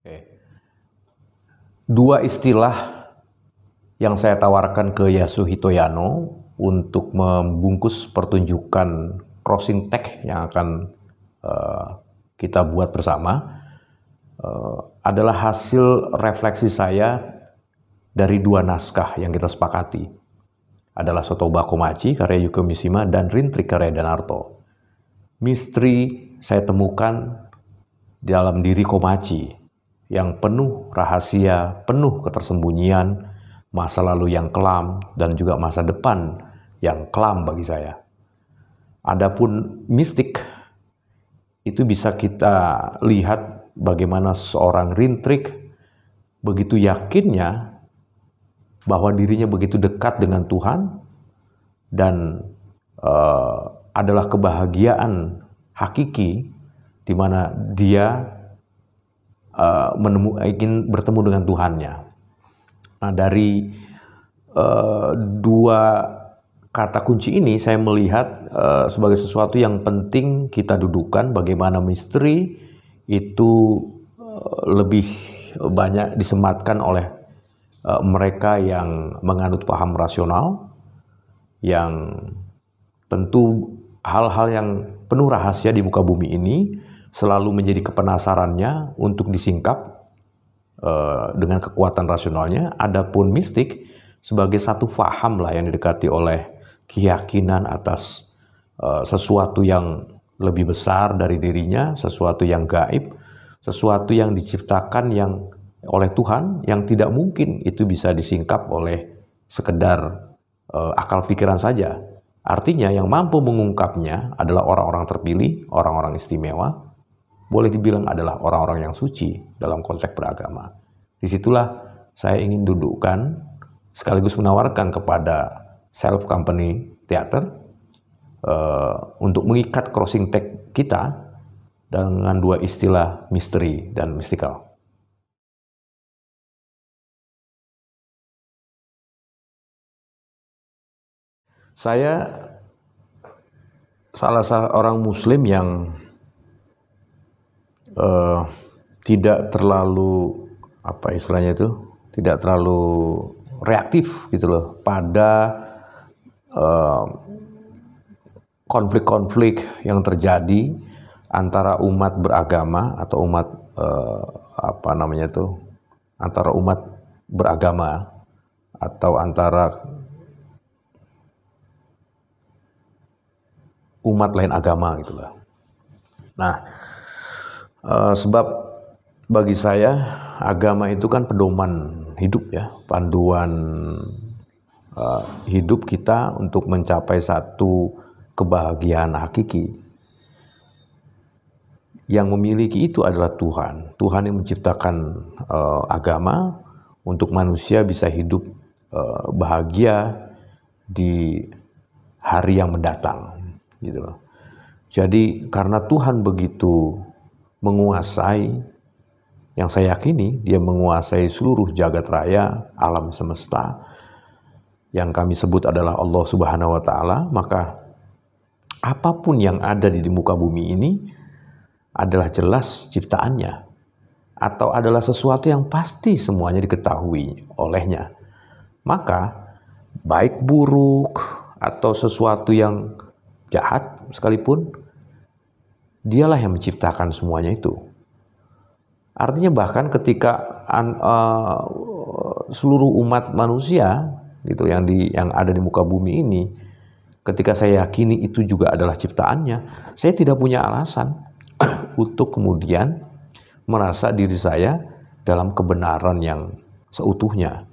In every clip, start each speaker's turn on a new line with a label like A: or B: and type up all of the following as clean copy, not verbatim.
A: Oke. Dua istilah yang saya tawarkan ke Yasuhito Yano untuk membungkus pertunjukan crossing tag yang akan kita buat bersama adalah hasil refleksi saya dari dua naskah yang kita sepakati. Adalah Sotoba Komachi karya Yukio Mishima dan Rintrik karya Danarto. Misteri saya temukan dalam diri Komachi yang penuh rahasia, penuh ketersembunyian, masa lalu yang kelam, dan juga masa depan yang kelam bagi saya. Adapun mistik, itu bisa kita lihat bagaimana seorang Rintrik begitu yakinnya bahwa dirinya begitu dekat dengan Tuhan dan adalah kebahagiaan hakiki di mana dia ingin bertemu dengan Tuhannya. Nah, dari dua kata kunci ini saya melihat sebagai sesuatu yang penting kita dudukan, bagaimana misteri itu lebih banyak disematkan oleh mereka yang menganut paham rasional, yang tentu hal-hal yang penuh rahasia di muka bumi ini selalu menjadi kepenasarannya untuk disingkap dengan kekuatan rasionalnya. Adapun mistik sebagai satu faham lah yang didekati oleh keyakinan atas sesuatu yang lebih besar dari dirinya, sesuatu yang gaib, sesuatu yang diciptakan yang oleh Tuhan yang tidak mungkin itu bisa disingkap oleh sekedar akal pikiran saja. Artinya yang mampu mengungkapnya adalah orang-orang terpilih, orang-orang istimewa, boleh dibilang adalah orang-orang yang suci dalam konteks beragama. Disitulah saya ingin dudukkan sekaligus menawarkan kepada Self Company Theater untuk mengikat crossing tag kita dengan dua istilah misteri dan mystical. Saya salah seorang Muslim yang tidak terlalu tidak terlalu reaktif gitu loh pada konflik-konflik yang terjadi antara umat beragama atau umat antara umat beragama atau antara umat lain agama gitu loh. Nah, sebab bagi saya agama itu kan pedoman hidup ya, panduan hidup kita untuk mencapai satu kebahagiaan hakiki. Yang memiliki itu adalah Tuhan. Tuhan yang menciptakan agama untuk manusia bisa hidup bahagia di hari yang mendatang gitu loh. Jadi karena Tuhan begitu menguasai, yang saya yakini dia menguasai seluruh jagat raya, alam semesta, yang kami sebut adalah Allah Subhanahu wa Ta'ala, maka apapun yang ada di muka bumi ini adalah jelas ciptaannya, atau adalah sesuatu yang pasti semuanya diketahui olehnya. Maka baik buruk atau sesuatu yang jahat sekalipun, dialah yang menciptakan semuanya itu. Artinya bahkan ketika seluruh umat manusia gitu yang ada di muka bumi ini, ketika saya yakini itu juga adalah ciptaannya, saya tidak punya alasan untuk kemudian merasa diri saya dalam kebenaran yang seutuhnya,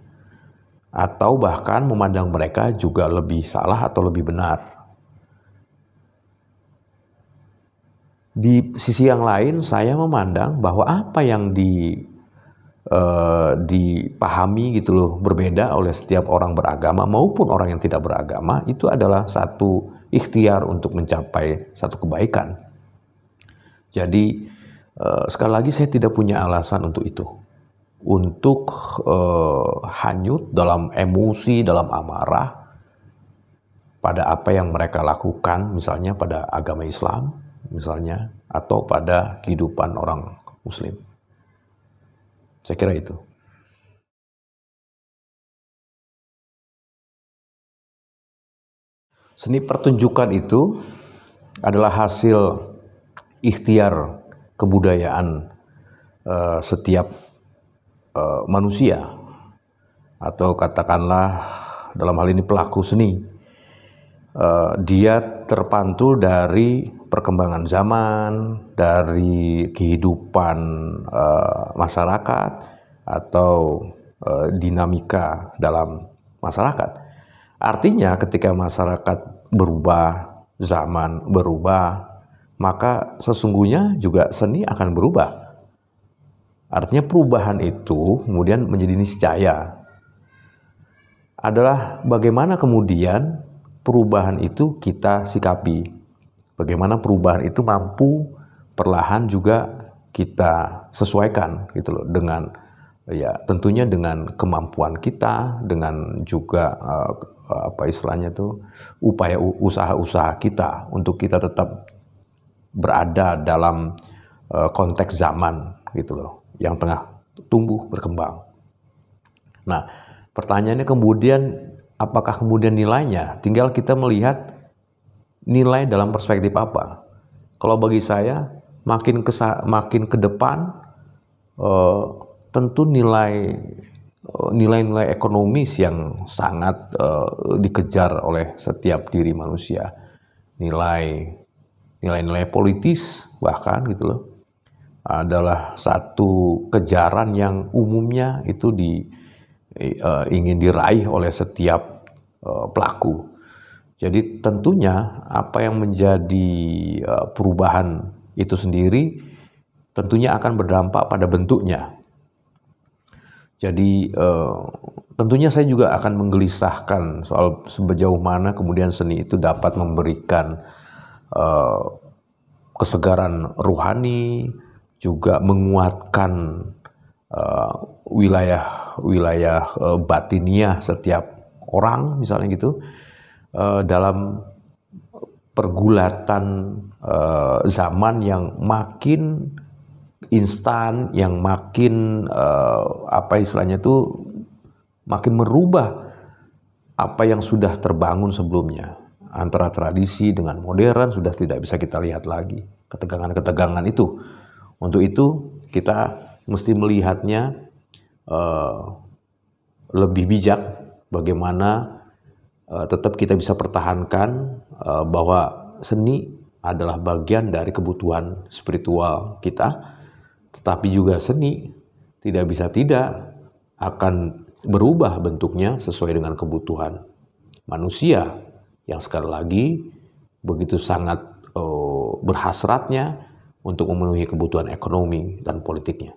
A: atau bahkan memandang mereka juga lebih salah atau lebih benar. Di sisi yang lain, saya memandang bahwa apa yang dipahami gitu loh, berbeda oleh setiap orang beragama maupun orang yang tidak beragama, itu adalah satu ikhtiar untuk mencapai satu kebaikan. Jadi sekali lagi saya tidak punya alasan untuk itu, untuk hanyut dalam emosi, dalam amarah pada apa yang mereka lakukan, misalnya pada agama Islam misalnya, atau pada kehidupan orang Muslim. Saya kira itu. Seni pertunjukan itu adalah hasil ikhtiar kebudayaan setiap manusia, atau katakanlah dalam hal ini pelaku seni. Dia terpantul dari perkembangan zaman, dari kehidupan masyarakat, atau dinamika dalam masyarakat. Artinya ketika masyarakat berubah, zaman berubah, maka sesungguhnya juga seni akan berubah. Artinya perubahan itu kemudian menjadi niscaya. Adalah bagaimana kemudian perubahan itu kita sikapi. Bagaimana perubahan itu mampu perlahan juga kita sesuaikan gitu loh, dengan ya tentunya dengan kemampuan kita, dengan juga apa istilahnya tuh, upaya usaha-usaha kita untuk kita tetap berada dalam konteks zaman gitu loh, yang tengah tumbuh berkembang. Nah, pertanyaannya kemudian apakah kemudian nilainya? Tinggal kita melihat nilai dalam perspektif apa. Kalau bagi saya makin ke depan tentu nilai-nilai ekonomis yang sangat dikejar oleh setiap diri manusia, nilai-nilai politis bahkan gitu loh, adalah satu kejaran yang umumnya itu ingin diraih oleh setiap pelaku. Jadi tentunya apa yang menjadi perubahan itu sendiri tentunya akan berdampak pada bentuknya. Jadi tentunya saya juga akan menggelisahkan soal sejauh mana kemudian seni itu dapat memberikan kesegaran rohani, juga menguatkan wilayah batiniah setiap orang misalnya gitu, dalam pergulatan zaman yang makin instan, yang makin apa istilahnya itu makin merubah apa yang sudah terbangun sebelumnya. Antara tradisi dengan modern sudah tidak bisa kita lihat lagi ketegangan-ketegangan itu. Untuk itu kita mesti melihatnya lebih bijak, bagaimana tetap kita bisa pertahankan bahwa seni adalah bagian dari kebutuhan spiritual kita. Tetapi juga seni tidak bisa tidak akan berubah bentuknya sesuai dengan kebutuhan manusia yang sekali lagi begitu sangat berhasratnya untuk memenuhi kebutuhan ekonomi dan politiknya.